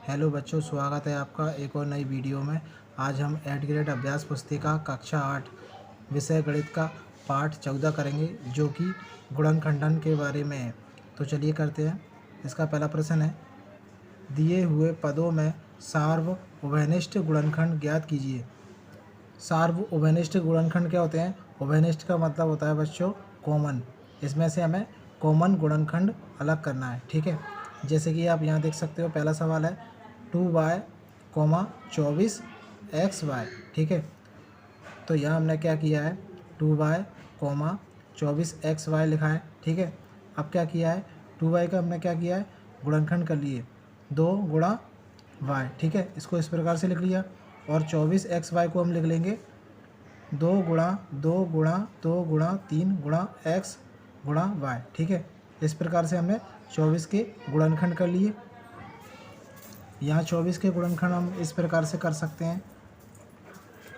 Hello बच्चों, स्वागत है आपका एक और नई वीडियो में। आज हम 8th ग्रेड अभ्यास पुस्तिका कक्षा 8 विषय गणित का पाठ 14 करेंगे, जो कि गुणनखंडन के बारे में है। तो चलिए करते हैं। इसका पहला प्रश्न है, दिए हुए पदों में सार्वभौमिक गुणनखंड ज्ञात कीजिए। सार्वभौमिक गुणनखंड क्या होते हैं? उभयनिष्ठ का मतलब होता है बच्चों कॉमन। इसमें से हमें कॉमन गुणनखंड अलग करना है, ठीक है। जैसे कि आप यहाँ देख सकते हो, पहला सवाल है 2y, 24 xy, ठीक है। तो यहाँ हमने क्या किया है, 2y, 24 xy लिखा है, ठीक है। अब क्या किया है, 2y का हमने क्या किया है, गुणनखंड कर लिए 2 गुणा y, ठीक है। इसको इस प्रकार से लिख लिया। और 24 xy को हम लिख लेंगे 2 गुणा 2 गुणा 2 गुणा 3 गुणा x गुणा y, ठीक है। इस प्रकार से हमने 24 के गुणनखंड कर लिए। यहाँ 24 के गुणनखंड हम इस प्रकार से कर सकते हैं।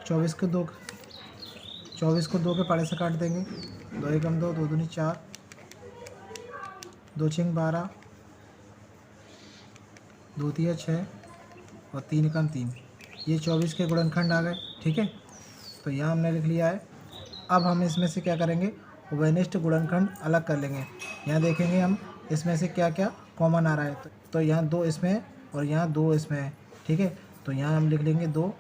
24 को 2 के पाड़े से काट देंगे। 2 एकम 2, 2 दूनी 4, 2 छिंग 12, 2 तिया 6 और 3 एकम 3। ये 24 के गुणनखंड आ गए, ठीक है। तो यहाँ हमने लिख लिया है। अब हम इसमें से क्या करेंगे, उभयनिष्ठ गुणनखंड अलग कर लेंगे। यहाँ देखेंगे हम इसमें से क्या क्या कॉमन आ रहा है। तो यहाँ 2 इसमें है और यहाँ 2 इसमें है, ठीक है। तो यहाँ हम लिख लेंगे 2,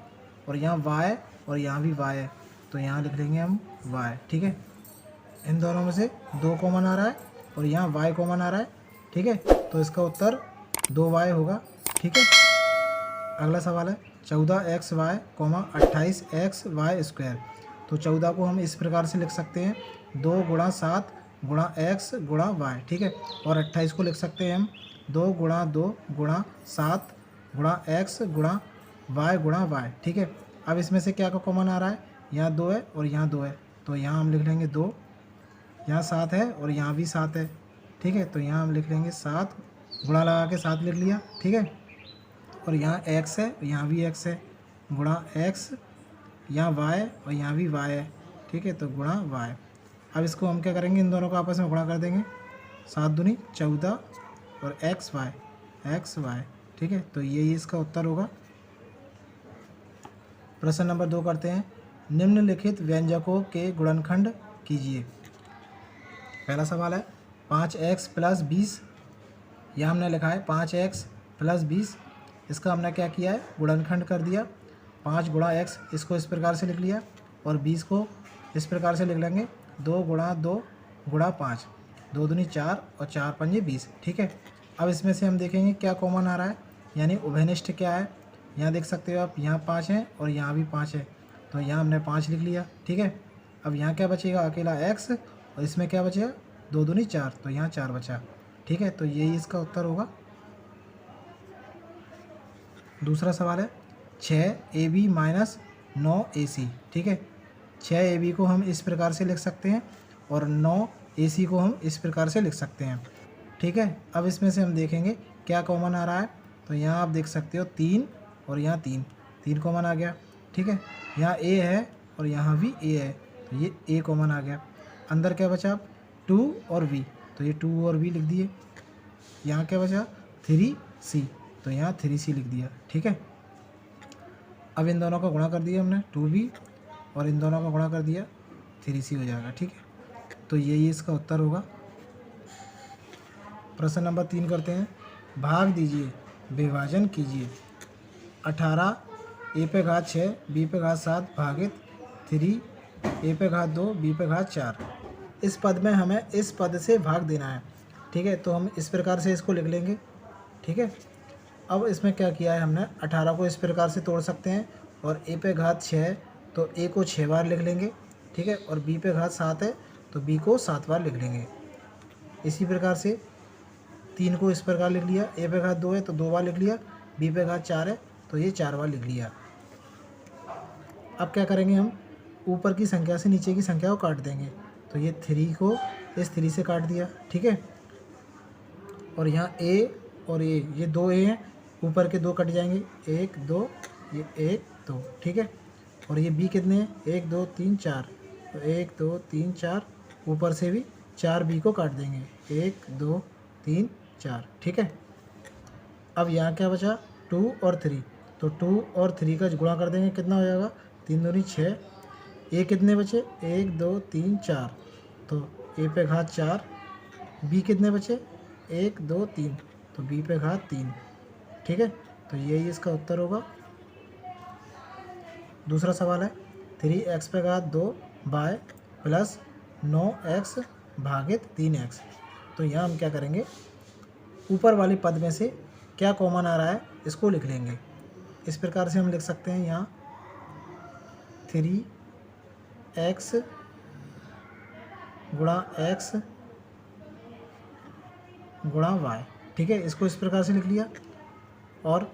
और यहाँ y और यहाँ भी y है, तो यहाँ लिख लेंगे हम y, ठीक है। इन दोनों में से 2 कॉमन आ रहा है और यहाँ y कॉमन आ रहा है, ठीक है। तो इसका उत्तर 2y होगा, ठीक है। अगला सवाल है 14xy, 28xy स्क्वायर। तो 14 को हम इस प्रकार से लिख सकते हैं 2 गुणा 7 गुणा x गुणा y, ठीक है। और 28 को लिख सकते हैं हम 2 गुणा 2 गुणा 7 गुणा x गुणा y गुणा y, ठीक है। अब इसमें से क्या का कॉमन आ रहा है, यहाँ 2 है और यहाँ 2 है, तो यहाँ हम लिख लेंगे 2। यहाँ 7 है और यहाँ भी 7 है, ठीक है। तो यहाँ हम लिख लेंगे 7, गुणा लगा के 7 लिख लिया, ठीक है। और यहाँ x है, यहाँ भी x है, गुणा x, यहाँ y और यहाँ भी y है, ठीक है। तो गुणा y। अब इसको हम क्या करेंगे, इन दोनों को आपस में गुणा कर देंगे। 7 दूनी 14 और xy, ठीक है। तो यही इसका उत्तर होगा। प्रश्न नंबर 2 करते हैं, निम्नलिखित व्यंजकों के गुणनखंड कीजिए। पहला सवाल है 5x + 20। यहाँ हमने लिखा है 5x + 20। इसका हमने क्या किया है, गुणनखंड कर दिया। 5 गुणा x, इसको इस प्रकार से लिख लिया, और 20 को इस प्रकार से लिख लेंगे 2 गुणा 2 गुणा 5, 2 दूनी 4 और 4 पंजे 20, ठीक है। अब इसमें से हम देखेंगे क्या कॉमन आ रहा है, यानी उभयनिष्ठ क्या है। यहाँ देख सकते हो आप, यहाँ 5 है और यहाँ भी 5 है, तो यहाँ हमने 5 लिख लिया, ठीक है। अब यहाँ क्या बचेगा, अकेला x, और इसमें क्या बचेगा 2 दूनी 4, तो यहाँ 4 बचा, ठीक है। तो यही इसका उत्तर होगा। दूसरा सवाल है 6ab - 9ac, ठीक है। 6ab को हम इस प्रकार से लिख सकते हैं और 9ac को हम इस प्रकार से लिख सकते हैं, ठीक है। अब इसमें से हम देखेंगे क्या कॉमन आ रहा है। तो यहाँ आप देख सकते हो 3 और यहाँ 3 कॉमन आ गया, ठीक है। यहाँ a है और यहाँ भी a है, तो ये a कॉमन आ गया। अंदर क्या बचा, 2 और v, तो ये 2 और v लिख दिए। यहाँ क्या बचा, 3c, तो यहाँ 3c लिख दिया, ठीक है। अब इन दोनों का गुणा कर दिया हमने 2b, और इन दोनों का गुणा कर दिया 3c हो जाएगा, ठीक है। तो यही इसका उत्तर होगा। प्रश्न नंबर 3 करते हैं, भाग दीजिए, विभाजन कीजिए। 18 a पे घात 6 b पे घात 7 भागित 3 a पे घात 2 b पे घात 4। इस पद में हमें इस पद से भाग देना है, ठीक है। तो हम इस प्रकार से इसको लिख लेंगे, ठीक है। अब इसमें क्या किया है हमने, 18 को इस प्रकार से तोड़ सकते हैं, और a पे घात 6, तो a को 6 बार लिख लेंगे, ठीक है। और b पे घात 7 है, तो b को 7 बार लिख लेंगे। इसी प्रकार से 3 को इस प्रकार लिख लिया, a पे घात 2 है तो 2 बार लिख लिया, b पे घात 4 है तो ये 4 बार लिख लिया। अब क्या करेंगे, हम ऊपर की संख्या से नीचे की संख्या को काट देंगे। तो ये 3 को इस 3 से काट दिया, ठीक है। और यहाँ a और ये 2 a हैं, ऊपर के 2 कट जाएंगे, 1 2, ये 1 2, ठीक है। और ये b कितने हैं, 1 2 3 4, तो 1 2 3 4, ऊपर से भी 4 b को काट देंगे, 1 2 3 4, ठीक है। अब यहाँ क्या बचा, 2 और 3, तो 2 और 3 का गुणा कर देंगे, कितना हो जाएगा, 3 दूनी 6, ए कितने बचे, 1 2 3 4, तो ए पे घात 4, बी कितने बचे, 1 2 3, तो बी पे घात 3, ठीक है। तो यही इसका उत्तर होगा। दूसरा सवाल है 3x पे घात 2 बाय प्लस 9x भागित 3x। तो यहाँ हम क्या करेंगे, ऊपर वाली पद में से क्या कॉमन आ रहा है इसको लिख लेंगे। इस प्रकार से हम लिख सकते हैं यहाँ 3x गुणा x गुणा y, ठीक है, इसको इस प्रकार से लिख लिया। और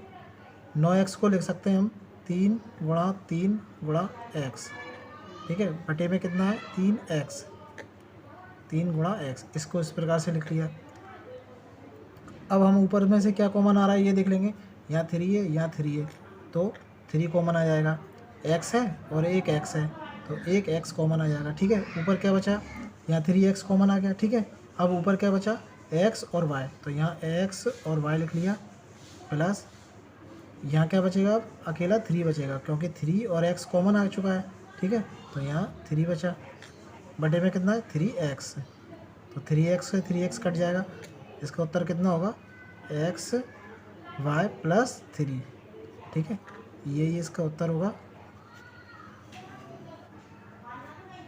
9x को लिख सकते हैं हम 3 गुणा x, ठीक है, बटे में कितना है 3x, 3 गुणा x, इसको इस प्रकार से लिख लिया। अब हम ऊपर में से क्या कॉमन आ रहा है ये देख लेंगे, यहाँ 3 है, यहाँ 3 है, तो 3 कॉमन आ जाएगा, x है और एक x है, तो एक x कॉमन आ जाएगा, ठीक है। ऊपर क्या बचा, यहाँ 3x कॉमन आ गया, ठीक है। अब ऊपर क्या बचा, x और y, तो यहाँ x और y लिख लिया, प्लस यहाँ क्या बचेगा, अब अकेला 3 बचेगा क्योंकि 3 और x कॉमन आ चुका है, ठीक है। तो यहाँ 3 बचा, बटे में कितना है 3x, तो 3x से 3x कट जाएगा, इसका उत्तर कितना होगा, x y प्लस 3, ठीक है, यही इसका उत्तर होगा।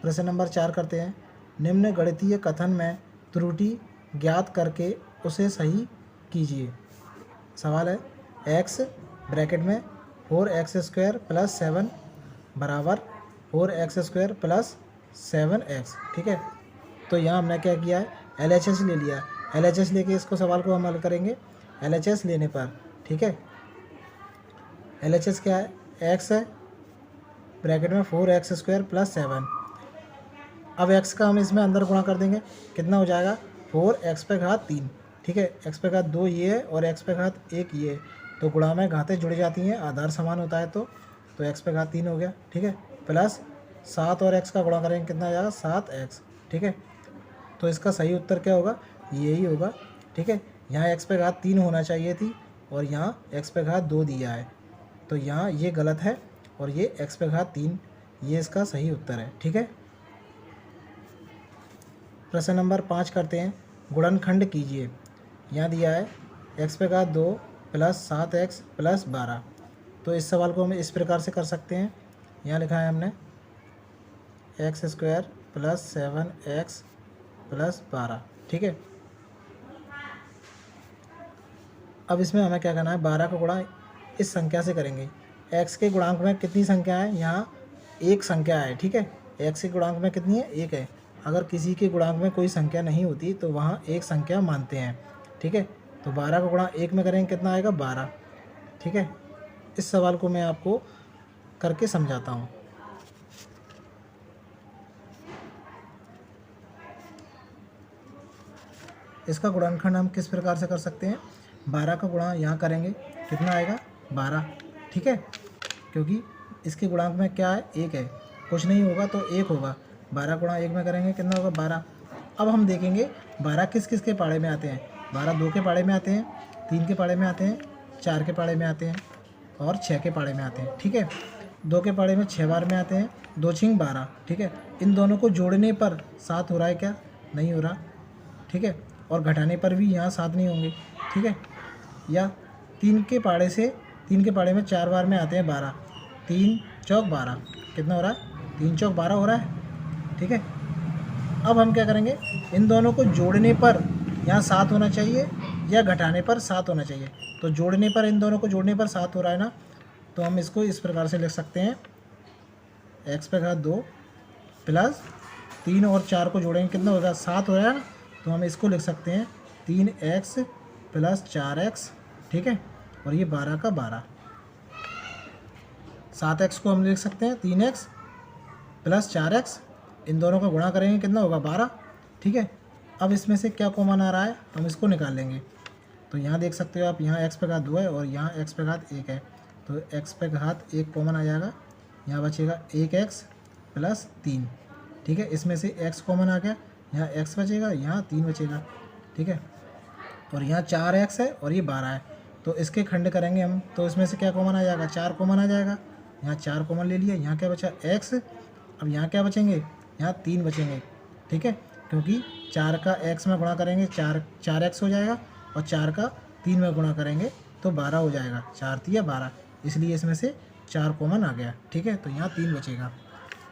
प्रश्न नंबर 4 करते हैं। निम्न गणितीय कथन में त्रुटि ज्ञात करके उसे सही कीजिए। सवाल है x ब्रैकेट में 4x² प्लस 7 बराबर 4x² प्लस 7x, ठीक है। तो यहाँ हमने क्या किया है, LHS ले लिया, LHS लेके इसको सवाल को हम हल करेंगे। LHS लेने पर, ठीक है, LHS क्या है, x है ब्रैकेट में 4x² प्लस 7, अब x का हम इसमें अंदर गुणा कर देंगे, कितना हो जाएगा 4x पे घात 3, ठीक है, x पे घात 2 ये है और x पे घात 1 ये है, तो गुणा में घातें जुड़ जाती हैं, आधार समान होता है, तो x पे घात 3 हो गया, ठीक है, प्लस 7 और x का गुणा करेंगे, कितना आ जाएगा 7x, ठीक है। तो इसका सही उत्तर क्या होगा, यही होगा, ठीक है। यहाँ x पे घात 3 होना चाहिए थी और यहाँ x पे घात 2 दिया है, तो यहाँ ये गलत है और ये x पे घात 3, ये इसका सही उत्तर है, ठीक है। प्रश्न नंबर 5 करते हैं। गुणनखंड कीजिए। यहाँ दिया है x पे घात 2 प्लस 7x प्लस 12, तो इस सवाल को हम इस प्रकार से कर सकते हैं। यहाँ लिखा है हमने x² प्लस 7x प्लस 12, ठीक है। अब इसमें हमें क्या करना है, 12 का गुणा इस संख्या से करेंगे। x के गुणांक में कितनी संख्या है, यहाँ एक संख्या है, ठीक है, x के गुणांक में कितनी है, एक है। अगर किसी के गुणांक में कोई संख्या नहीं होती तो वहाँ एक संख्या मानते हैं, ठीक है। तो 12 का गुणा 1 में करेंगे, कितना आएगा 12, ठीक है। इस सवाल को मैं आपको करके समझाता हूँ। इसका गुणनखंड हम किस प्रकार से कर सकते हैं, 12 का गुणा यहाँ करेंगे, कितना आएगा 12, ठीक है, क्योंकि इसके गुणांक में क्या है, एक है, कुछ नहीं होगा तो एक होगा। 12 गुणा 1 में करेंगे, कितना होगा 12। अब हम देखेंगे 12 किस किस के पाड़े में आते हैं, 12 2 के पाड़े में आते हैं, 3 के पाड़े में आते हैं, 4 के पाड़े में आते हैं और 6 के पाड़े में आते हैं, ठीक है। 2 के पाड़े में 6 बार में आते हैं, 2 6 12, ठीक है। इन दोनों को जोड़ने पर 7 हो रहा है क्या, नहीं हो रहा, ठीक है, और घटाने पर भी यहाँ 7 नहीं होंगे, ठीक है। या 3 के पाड़े से 3 के पाड़े में 4 बार में आते हैं 12, 3 चौक 12, कितना हो रहा है 3 चौक 12 हो रहा है, ठीक है। अब हम क्या करेंगे, इन दोनों को जोड़ने पर यहाँ 7 होना चाहिए या घटाने पर 7 होना चाहिए। तो जोड़ने पर, इन दोनों को जोड़ने पर 7 हो रहा है ना, तो हम इसको इस प्रकार से लिख सकते हैं, x पे घात 2 प्लस 3 और 4 को जोड़ेंगे, कितना होगा 7 हो रहा है ना, तो हम इसको लिख सकते हैं 3x प्लस 4x, ठीक है, और ये 12 का 12। 7x को हम लिख सकते हैं 3x प्लस 4x, इन दोनों का गुणा करेंगे, कितना होगा 12, ठीक है। अब इसमें से क्या कॉमन आ रहा है, हम इसको निकाल लेंगे। तो यहाँ देख सकते हो आप, यहाँ x पे घात 2 है और यहाँ x पे घात 1 है, तो x पे घात 1 कॉमन आ जाएगा, यहाँ बचेगा 1x प्लस 3, ठीक है। इसमें से x कॉमन आ गया, यहाँ x बचेगा, यहाँ 3 बचेगा, ठीक है, और यहाँ 4x है और ये 12 है, तो इसके खंड करेंगे हम, तो इसमें से क्या कॉमन आ जाएगा, 4 कॉमन आ जाएगा। यहाँ 4 कॉमन ले लिया, यहाँ क्या बचा x। अब यहाँ क्या बचेंगे, यहाँ 3 बचेंगे, ठीक है, क्योंकि 4 का x में गुणा करेंगे 4x हो जाएगा, और 4 का 3 में गुणा करेंगे तो 12 हो जाएगा, 4 3 12, इसलिए इसमें से 4 कॉमन आ गया, ठीक है। तो यहाँ 3 बचेगा।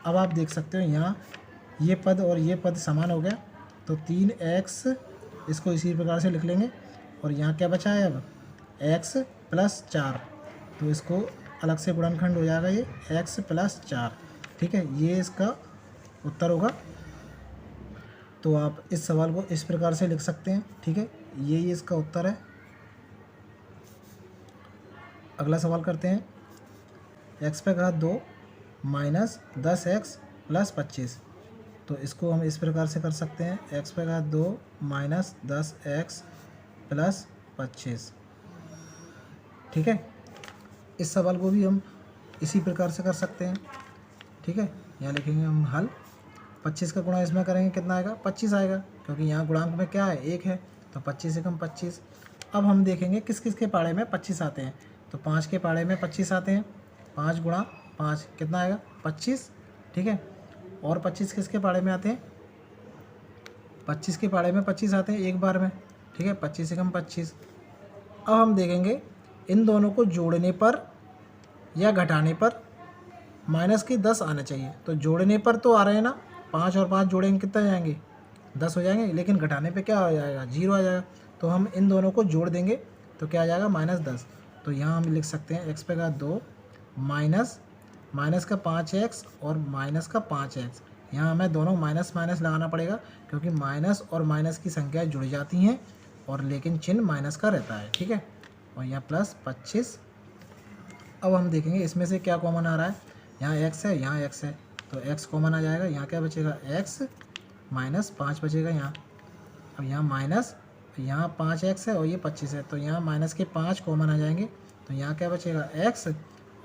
अब आप देख सकते हो यहाँ ये पद और ये पद समान हो गया, तो 3x इसको इसी प्रकार से लिख लेंगे, और यहाँ क्या बचा है अब x + 4, तो इसको अलग से गुणनखंड हो जाएगा ये x + 4, ठीक है, ये इसका उत्तर होगा। तो आप इस सवाल को इस प्रकार से लिख सकते हैं, ठीक है, ये इसका उत्तर है। अगला सवाल करते हैं, x⁻² - 10x + 25, तो इसको हम इस प्रकार से कर सकते हैं, x⁻² - 10x + 25, ठीक है। इस सवाल को भी हम इसी प्रकार से कर सकते हैं, ठीक है। यहाँ लिखेंगे हम हल, 25 का गुणा इसमें करेंगे कितना आएगा, 25 आएगा, क्योंकि यहाँ गुणांक में क्या है, 1 है, तो 25 से कम 25। अब हम देखेंगे किस किस के पाड़े में 25 आते हैं, तो 5 के पाड़े में 25 आते हैं, 5 × 5 कितना आएगा, 25, ठीक है। और 25 किसके पाड़े में आते हैं, 25 के पाड़े में 25 आते हैं एक बार में, ठीक है, 25 से कम 25। अब हम देखेंगे इन दोनों को जोड़ने पर या घटाने पर -10 आना चाहिए, तो जोड़ने पर तो आ रहे हैं ना, 5 और 5 जोड़ेंगे कितना जाएंगे, 10 हो जाएंगे, लेकिन घटाने पे क्या हो जाएगा, 0 आ जाएगा। तो हम इन दोनों को जोड़ देंगे तो क्या आ जाएगा, -10। तो यहाँ हम लिख सकते हैं x⁻² माइनस का 5x और माइनस का 5x। यहाँ हमें दोनों माइनस माइनस लगाना पड़ेगा, क्योंकि माइनस और माइनस की संख्याएँ जुड़ जाती हैं, और लेकिन चिन्ह माइनस का रहता है, ठीक है। और यहाँ +25। अब हम देखेंगे इसमें से क्या कॉमन आ रहा है, यहाँ x है, यहाँ x है, तो x कॉमन आ जाएगा, यहाँ क्या बचेगा, x - 5 बचेगा यहाँ। अब यहाँ माइनस, यहाँ 5x है और ये 25 है, तो यहाँ माइनस के 5 कॉमन आ जाएंगे, तो यहाँ क्या बचेगा, x,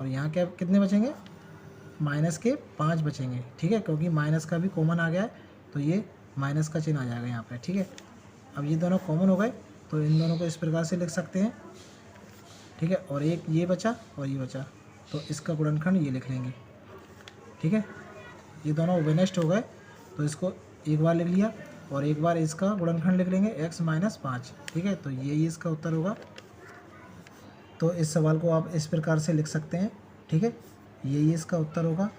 और यहाँ क्या कितने बचेंगे, माइनस के 5 बचेंगे, ठीक है, क्योंकि माइनस का भी कॉमन आ गया है, तो ये माइनस का चिन्ह आ जाएगा यहाँ पे, ठीक है। अब ये दोनों कॉमन हो गए, तो इन दोनों को इस प्रकार से लिख सकते हैं, ठीक है, और एक ये बचा और ये बचा, तो इसका गुणनखंड ये लिख लेंगे, ठीक है। ये दोनों ओवेनेस्ट हो गए, तो इसको एक बार लिख लिया, और एक बार इसका गुणनखंड लिख लेंगे x - 5, ठीक है। तो यही इसका उत्तर होगा। तो इस सवाल को आप इस प्रकार से लिख सकते हैं, ठीक है, यही इसका उत्तर होगा।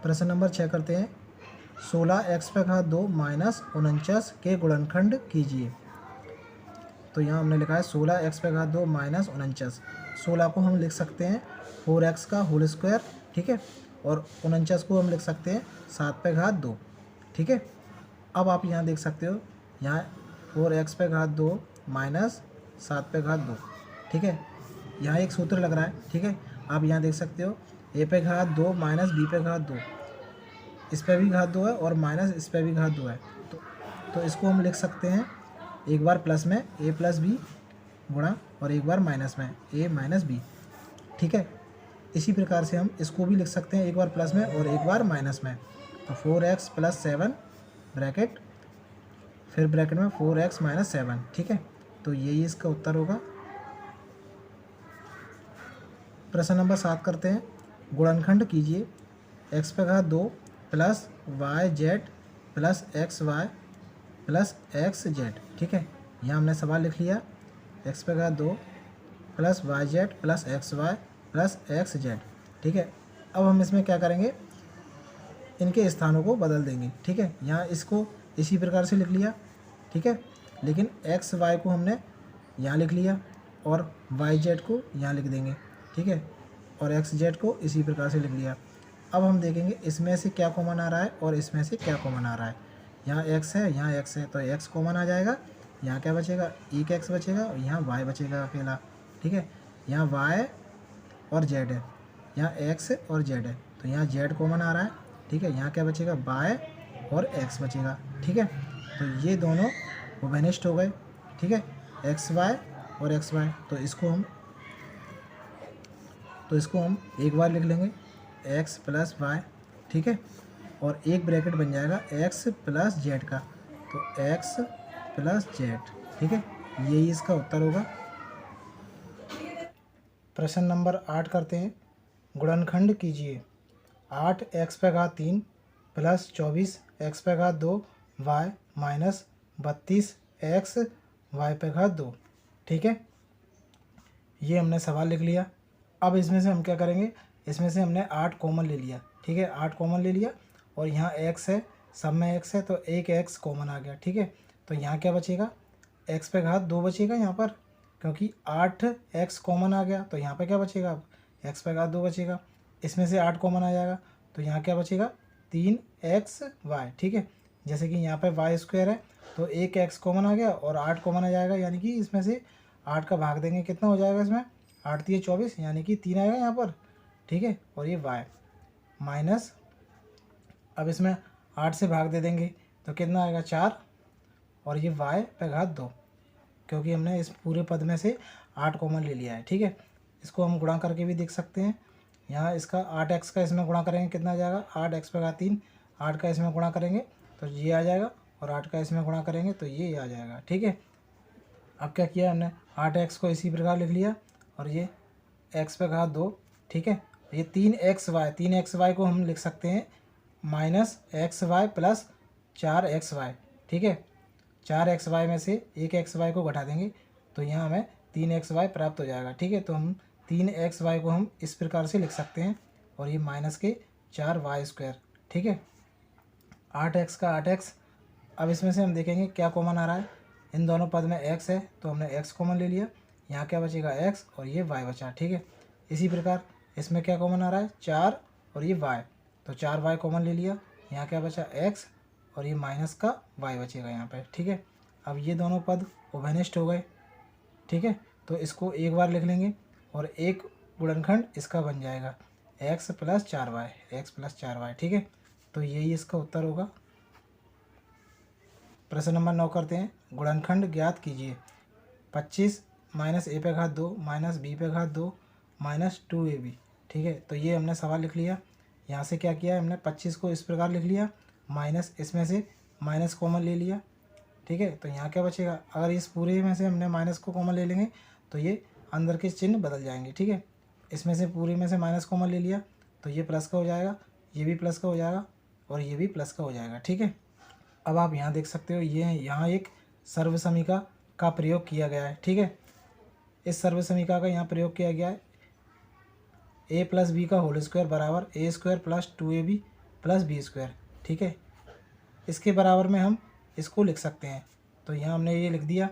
प्रश्न नंबर 6 करते हैं, 16x⁻² - 49 के गुणनखंड कीजिए। तो यहाँ हमने लिखा है 16x⁻² - 49। 16 को हम लिख सकते हैं 4x का होल स्क्वायर, ठीक है, और 49 को हम लिख सकते हैं 7/2, ठीक है। अब आप यहाँ देख सकते हो, यहाँ 4x⁻² - 7/2, ठीक है, यहाँ एक सूत्र लग रहा है, ठीक है। आप यहाँ देख सकते हो a/2 - b/2, इस पर भी घात 2 है और माइनस इस पर भी घात 2 है, तो इसको हम लिख सकते हैं एक बार प्लस में a + b गुणा, और एक बार माइनस में a - b, ठीक है। इसी प्रकार से हम इसको भी लिख सकते हैं एक बार प्लस में और एक बार माइनस में, तो 4x + 7 ब्रैकेट, फिर ब्रैकेट में 4x - 7, ठीक है। तो यही इसका उत्तर होगा। प्रश्न नंबर 7 करते हैं, गुणनखंड कीजिए x⁻² + yz + xy + xz, ठीक है। यहाँ हमने सवाल लिख लिया x⁻² + yz + xy + xz, ठीक है। अब हम इसमें क्या करेंगे, इनके स्थानों को बदल देंगे, ठीक है। यहाँ इसको इसी प्रकार से लिख लिया, ठीक है, लेकिन एक्स वाई को हमने यहाँ लिख लिया और वाई जेड को यहाँ लिख देंगे, ठीक है, और एक्स जेड को इसी प्रकार से लिख लिया। अब हम देखेंगे इसमें से क्या कॉमन आ रहा है और इसमें से क्या कॉमन आ रहा है। यहाँ एक्स है, यहाँ एक्स है, तो एक्स कॉमन आ जाएगा, यहाँ क्या बचेगा, एक एक्स बचेगा और यहाँ वाई बचेगा अकेला, ठीक है। यहाँ वाई और जेड है, यहाँ एक्स और जेड है, तो यहाँ जेड कॉमन आ रहा है, ठीक है। यहाँ क्या बचेगा, वाई और एक्स बचेगा, ठीक है। तो ये दोनों ओवेनिस्ट हो गए, ठीक है, एक्स वाई और एक्स वाई। तो इसको हम एक बार लिख लेंगे एक्स प्लस वाई, ठीक है, और एक ब्रैकेट बन जाएगा एक्स प्लस जेड का, तो एक्स प्लस जेड, ठीक है। यही इसका उत्तर होगा। प्रश्न नंबर 8 करते हैं। गुणनखंड कीजिए। 8x³ plus 24x², y minus 32x² ठीक है, ये हमने सवाल लिख लिया। अब इसमें से हम क्या करेंगे, इसमें से हमने 8 कॉमन ले लिया। ठीक है, 8 कॉमन ले लिया और यहाँ x है, सब में x है तो एक x कॉमन आ गया। ठीक है, तो यहाँ क्या बचेगा, x² बचेगा यहाँ पर, क्योंकि 8x कॉमन आ गया तो यहाँ पे क्या बचेगा, अब x² बचेगा। इसमें से 8 कॉमन आ जाएगा तो यहाँ क्या बचेगा, 3xy। ठीक है, जैसे कि यहाँ पे y² है तो एक x कॉमन आ गया और 8 कॉमन आ जाएगा, यानी कि इसमें से 8 का भाग देंगे कितना हो जाएगा, इसमें 8 3 24 यानी कि 3 आएगा यहाँ पर। ठीक है, और ये y माइनस, अब इसमें 8 से भाग दे देंगे तो कितना आएगा 4, और ये y², क्योंकि हमने इस पूरे पद में से 8 कॉमन ले लिया है। ठीक है, इसको हम गुणा करके भी देख सकते हैं। यहाँ इसका 8x का इसमें गुणा करेंगे कितना आ जाएगा, 8x², 8 का इसमें गुणा करेंगे तो ये आ जाएगा, और 8 का इसमें गुणा करेंगे तो ये आ जाएगा। ठीक है, अब क्या किया हमने, 8x को इसी प्रकार लिख लिया और ये x²। ठीक है, ये 3xy को हम लिख सकते हैं -xy प्लस 4xy। ठीक है, 4xy में से एक xy को घटा देंगे तो यहाँ हमें 3xy प्राप्त हो जाएगा। ठीक है, तो हम 3xy को हम इस प्रकार से लिख सकते हैं, और ये माइनस के 4y²। ठीक है, 8x का 8x। अब इसमें से हम देखेंगे क्या कॉमन आ रहा है, इन दोनों पद में x है तो हमने x कॉमन ले लिया, यहाँ क्या बचेगा x और ये y बचा। ठीक है, इसी प्रकार इसमें क्या कॉमन आ रहा है, 4 और ये y, तो 4y कॉमन ले लिया, यहाँ क्या बचा x और ये माइनस का y बचेगा यहाँ पे। ठीक है, अब ये दोनों पद उभयनिष्ठ हो गए। ठीक है, तो इसको एक बार लिख लेंगे और एक गुणनखंड इसका बन जाएगा x प्लस 4y। ठीक है, तो यही इसका उत्तर होगा। प्रश्न नंबर 9 करते हैं। गुणनखंड ज्ञात कीजिए। 25 minus a² minus b² minus 2ab। ठीक है, तो ये हमने सवाल लिख लिया। यहाँ से क्या किया हमने, 25 को इस प्रकार लिख लिया, माइनस इसमें से माइनस कॉमन ले लिया। ठीक है, तो यहाँ क्या बचेगा, अगर इस पूरे में से हमने माइनस को कॉमन ले लेंगे तो ये अंदर के चिन्ह बदल जाएंगे। ठीक है, इसमें से पूरे में से माइनस कॉमन ले लिया तो ये प्लस का हो जाएगा, ये भी प्लस का हो जाएगा और ये भी प्लस का हो जाएगा। ठीक है, अब आप यहाँ देख सकते हो, ये यहाँ एक सर्वसमीका का प्रयोग किया गया है। ठीक है, इस सर्वसमीका का यहाँ प्रयोग किया गया है, a प्लस बी का होल स्क्वायर बराबर a² plus 2ab plus b²। ठीक है, इसके बराबर में हम इसको लिख सकते हैं, तो यहाँ हमने ये लिख दिया।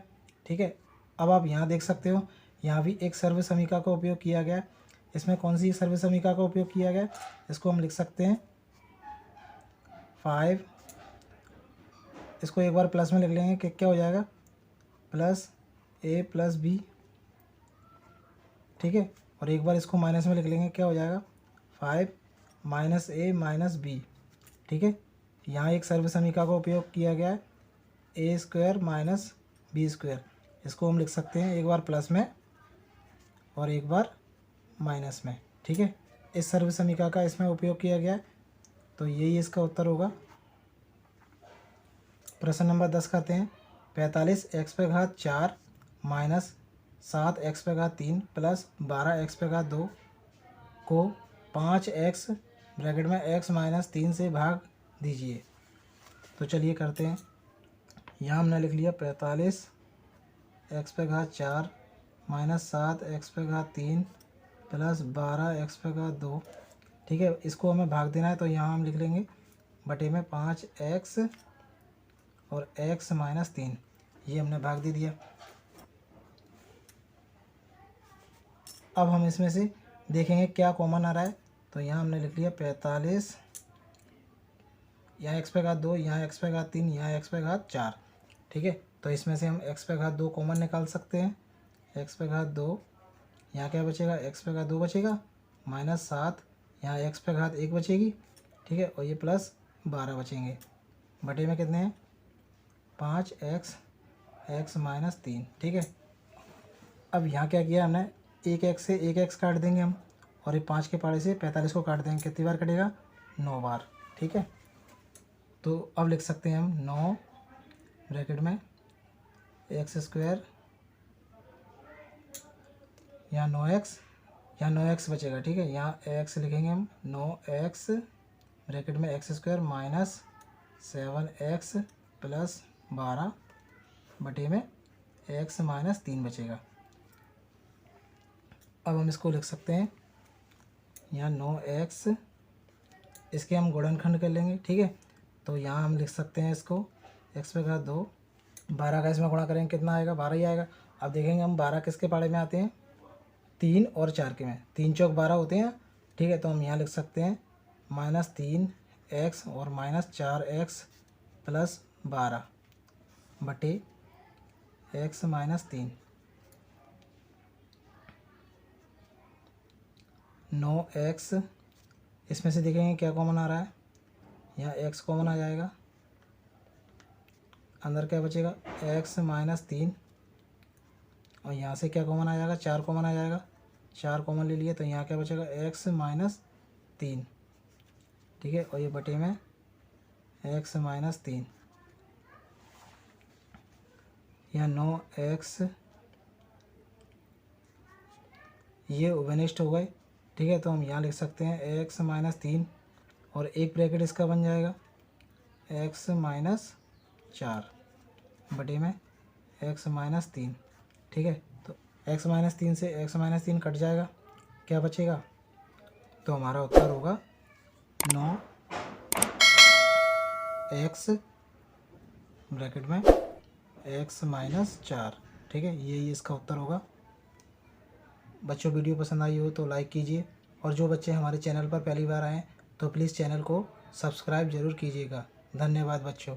ठीक है, अब आप यहाँ देख सकते हो, यहाँ भी एक सर्वसमीका का उपयोग किया गया है। इसमें कौन सी सर्वसमीका का उपयोग किया गया है, इसको हम लिख सकते हैं 5, इसको एक बार प्लस में लिख लेंगे कि क्या हो जाएगा, प्लस a प्लस b। ठीक है, और एक बार इसको माइनस में लिख लेंगे, क्या हो जाएगा 5 माइनस a माइनस b। ठीक है, यहाँ एक सर्वसमीका का उपयोग किया गया है a² माइनस b²। इसको हम लिख सकते हैं एक बार प्लस में और एक बार माइनस में। ठीक है, इस सर्वसमीका का इसमें उपयोग किया गया है, तो यही इसका उत्तर होगा। प्रश्न नंबर 10 करते हैं। 45x² minus 7x³ plus 12x² को 5x ब्रैकेट में x माइनस 3 से भाग दीजिए। तो चलिए करते हैं। यहाँ हमने लिख लिया 45x² minus 7x³ plus 12x²। ठीक है, इसको हमें भाग देना है तो यहाँ हम लिख लेंगे बटे में 5x और x माइनस 3, ये हमने भाग दे दिया। अब हम इसमें से देखेंगे क्या कॉमन आ रहा है, तो यहाँ हमने लिख लिया 45, यहाँ x², यहाँ x², यहाँ x²। ठीक है, तो इसमें से हम x² कॉमन निकाल सकते हैं, x², यहाँ क्या बचेगा, x² बचेगा माइनस 7, यहाँ x² 1 बचेगी। ठीक है, और ये प्लस 12 बचेंगे, बटे में कितने हैं 5x x माइनस 3। ठीक है, अब यहाँ क्या किया हमने, एक x से एक x काट देंगे हम, और ये 5 के पारे से 45 को काट देंगे, कितनी बार कटेगा 9 बार। ठीक है, तो अब लिख सकते हैं हम 9 ब्रैकेट में x² यहाँ 9x, यहाँ 9x बचेगा, ठीक है। यहाँ x लिखेंगे हम, 9x ब्रैकेट में x square minus 7x plus 12 बटे में x माइनस 3 बचेगा। अब हम इसको लिख सकते हैं, यहाँ 9x, इसके हम गुणनखंड कर लेंगे, ठीक है। तो यहाँ हम लिख सकते हैं इसको, x पे का 2, 12 का इसमें गुणा करेंगे कितना आएगा, 12 ही आएगा। अब देखेंगे हम 12 किसके पाड़े में आते हैं, 3 और 4 के में, 3 चौक 12 होते हैं, ठीक है। तो हम यहाँ लिख सकते हैं -3x और -4x प्लस 12 बटे x माइनस 3। 9x, इसमें से देखेंगे क्या कॉमन आ रहा है, यहाँ x कॉमन आ जाएगा, अंदर क्या बचेगा x माइनस 3, और यहाँ से क्या कॉमन आ जाएगा, 4 कॉमन आ जाएगा, 4 कॉमन ले लिए तो यहाँ क्या बचेगा x माइनस 3, ठीक है। और ये बटे में x माइनस 3, यहाँ 9x ये उभयनिष्ठ हो गए, ठीक है। तो हम यहाँ लिख सकते हैं x माइनस 3 और एक ब्रैकेट इसका बन जाएगा x माइनस 4 बटे में x माइनस 3, ठीक है। तो x माइनस 3 से x माइनस 3 कट जाएगा, क्या बचेगा, तो हमारा उत्तर होगा 9x ब्रैकेट में x माइनस 4, ठीक है। ये इसका उत्तर होगा। बच्चों वीडियो पसंद आई हो तो लाइक कीजिए, और जो बच्चे हमारे चैनल पर पहली बार आएँ तो प्लीज़ चैनल को सब्सक्राइब ज़रूर कीजिएगा। धन्यवाद बच्चों।